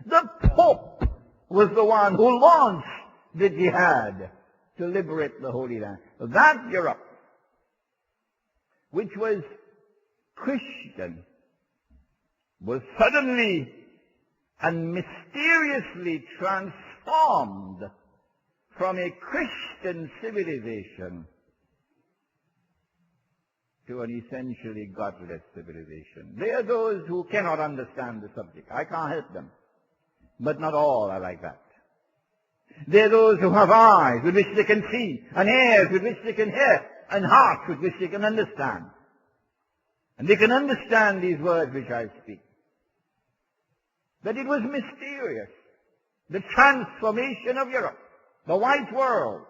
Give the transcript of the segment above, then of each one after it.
The Pope was the one who launched the jihad to liberate the Holy Land. That Europe, which was Christian, was suddenly and mysteriously transformed from a Christian civilization to an essentially godless civilization. There are those who cannot understand the subject. I can't help them. But not all are like that. There are those who have eyes with which they can see, and ears with which they can hear, and hearts with which they can understand. And they can understand these words which I speak. That it was mysterious. The transformation of Europe, the white world,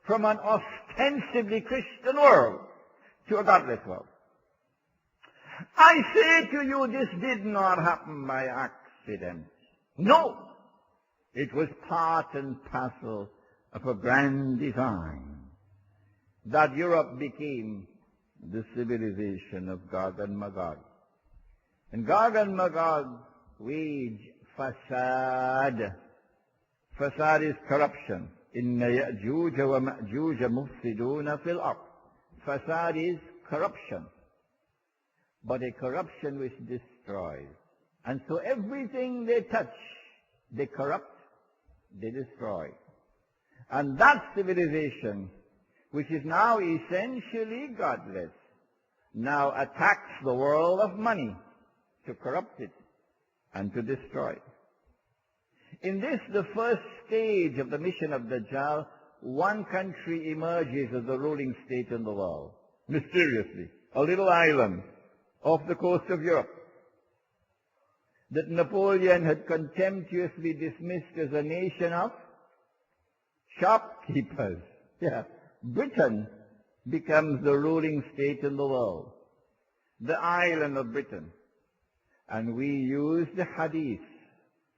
from an ostensibly Christian world to a godless world. I say to you, this did not happen by accident. No. It was part and parcel of a grand design that Europe became the civilization of Gog and Magog. And Gog and Magog wage fasad. Fasad is corruption. Inna ya'juja wa ma'juja mufsiduna fil ard. Fasad is corruption, but a corruption which destroys. And so everything they touch, they corrupt, they destroy. And that civilization, which is now essentially godless, now attacks the world of money to corrupt it and to destroy. In this, the first stage of the mission of Dajjal, one country emerges as the ruling state in the world, mysteriously, a little island off the coast of Europe that Napoleon had contemptuously dismissed as a nation of shopkeepers. Yeah. Britain becomes the ruling state in the world, the island of Britain. And we use the hadith.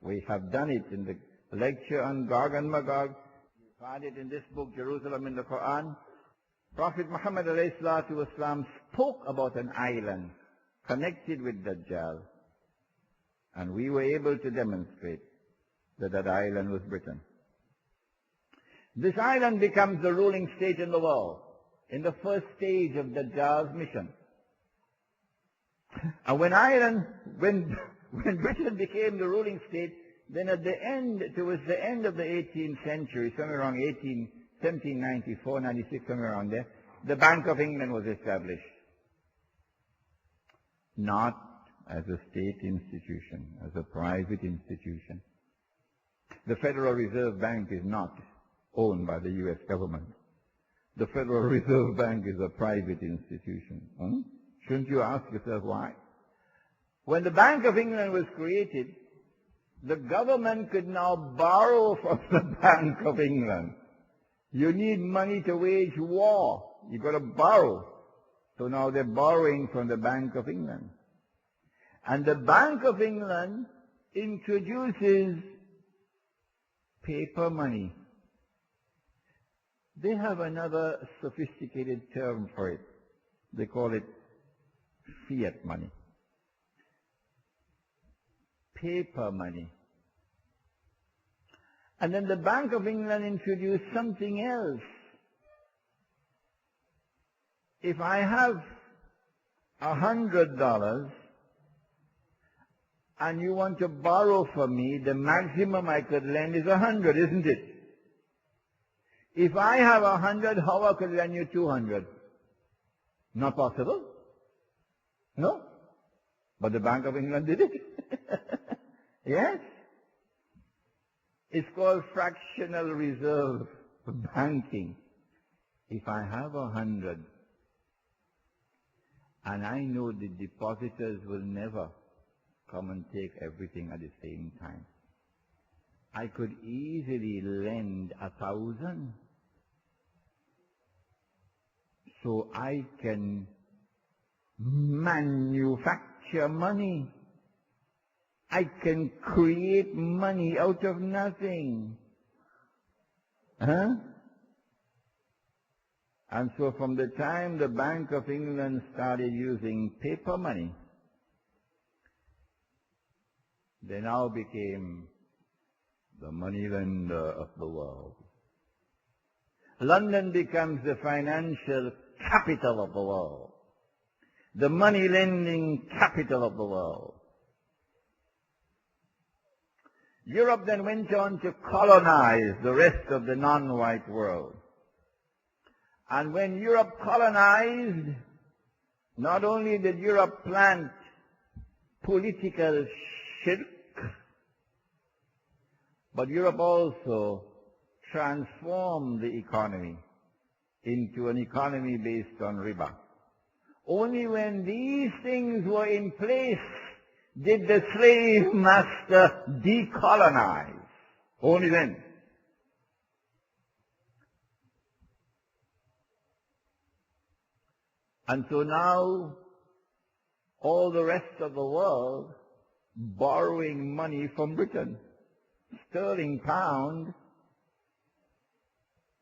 We have done it in the lecture on Gog and Magog. You find it in this book, Jerusalem in the Quran. Prophet Muhammad ﷺ spoke about an island connected with Dajjal. And we were able to demonstrate that that island was Britain. This island becomes the ruling state in the world in the first stage of Dajjal's mission. And when Britain became the ruling state, then at the end, towards the end of the 18th century, somewhere around 1794, 96, somewhere around there, the Bank of England was established. Not as a state institution, as a private institution. The Federal Reserve Bank is not owned by the U.S. government. The Federal Reserve Bank is a private institution. Shouldn't you ask yourself why? When the Bank of England was created, the government could now borrow from the Bank of England. You need money to wage war. You've got to borrow. So now they're borrowing from the Bank of England. And the Bank of England introduces paper money. They have another sophisticated term for it. They call it fiat money. Paper money. And then the Bank of England introduced something else. If I have $100 and you want to borrow from me, the maximum I could lend is 100, isn't it? If I have 100, how I could lend you 200? Not possible. No. But the Bank of England did it. Yes. It's called fractional reserve banking. If I have 100 and I know the depositors will never come and take everything at the same time, I could easily lend 1,000. So I can manufacture money. I can create money out of nothing. And so from the time the Bank of England started using paper money, They now became the moneylender of the world. London becomes the financial capital of the world, the money-lending capital of the world. Europe then went on to colonize the rest of the non-white world. And when Europe colonized, not only did Europe plant political shirk, but Europe also transformed the economy into an economy based on riba. Only when these things were in place did the slave master decolonize. Only then. And so now, all the rest of the world borrowing money from Britain. Sterling pound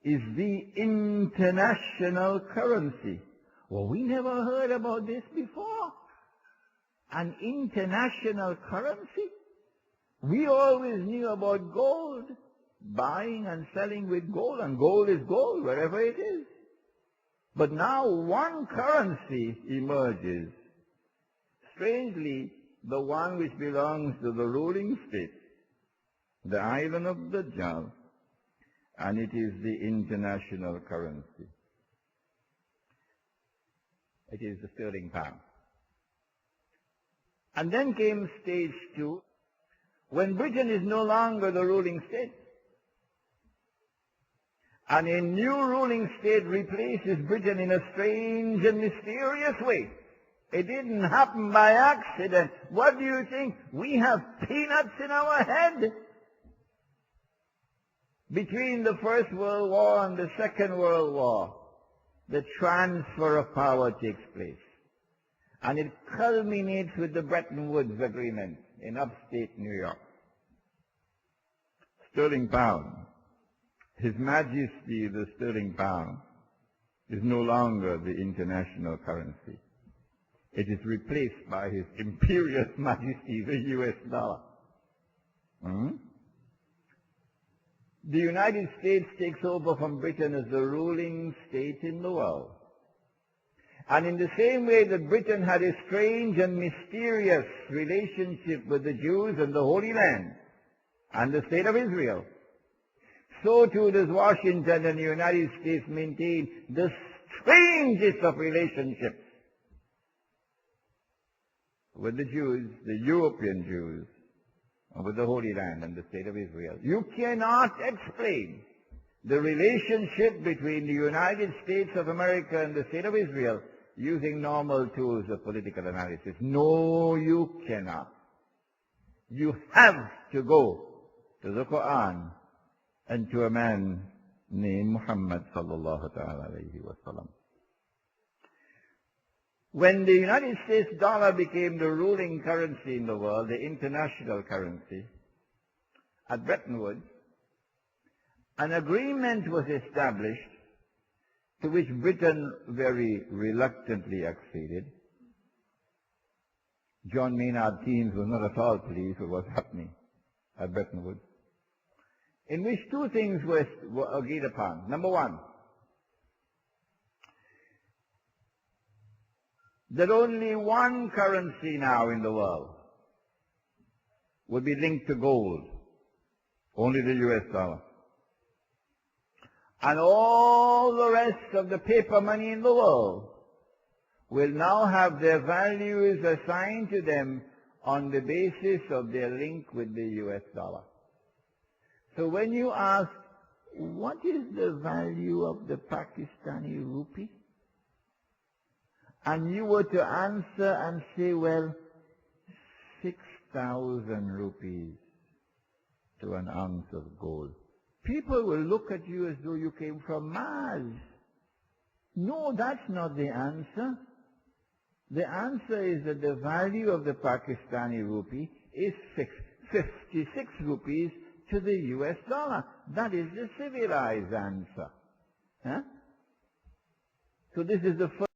is the international currency. Well, we never heard about this before. An international currency? We always knew about gold, buying and selling with gold, and gold is gold wherever it is. But now one currency emerges. Strangely, the one which belongs to the ruling state, the island of Dajjal, and it is the international currency. It is the sterling pound. And then came stage 2, when Britain is no longer the ruling state. And a new ruling state replaces Britain in a strange and mysterious way. It didn't happen by accident. What do you think? We have peanuts in our head. Between the First World War and the Second World War, the transfer of power takes place. And it culminates with the Bretton Woods Agreement in upstate New York. Sterling pound. His Majesty the sterling pound is no longer the international currency. It is replaced by His Imperial Majesty the US dollar. The United States takes over from Britain as the ruling state in the world. And in the same way that Britain had a strange and mysterious relationship with the Jews and the Holy Land and the state of Israel, so too does Washington and the United States maintain the strangest of relationships with the Jews, the European Jews, and with the Holy Land and the state of Israel. You cannot explain the relationship between the United States of America and the state of Israel using normal tools of political analysis. No, you cannot. You have to go to the Quran and to a man named Muhammad sallallahu ta'ala alayhi wa sallam. When the United States dollar became the ruling currency in the world, the international currency, at Bretton Woods, an agreement was established to which Britain very reluctantly acceded. John Maynard Keynes was not at all pleased with what was happening at Bretton Woods, in which two things were agreed upon. Number one, that only one currency now in the world would be linked to gold, only the US dollar. And all the rest of the paper money in the world will now have their values assigned to them on the basis of their link with the US dollar. So when you ask, what is the value of the Pakistani rupee? And you were to answer and say, well, 6,000 rupees to an ounce of gold. People will look at you as though you came from Mars. No, that's not the answer. The answer is that the value of the Pakistani rupee is 56 rupees to the US dollar. That is the civilized answer. Huh? So this is the first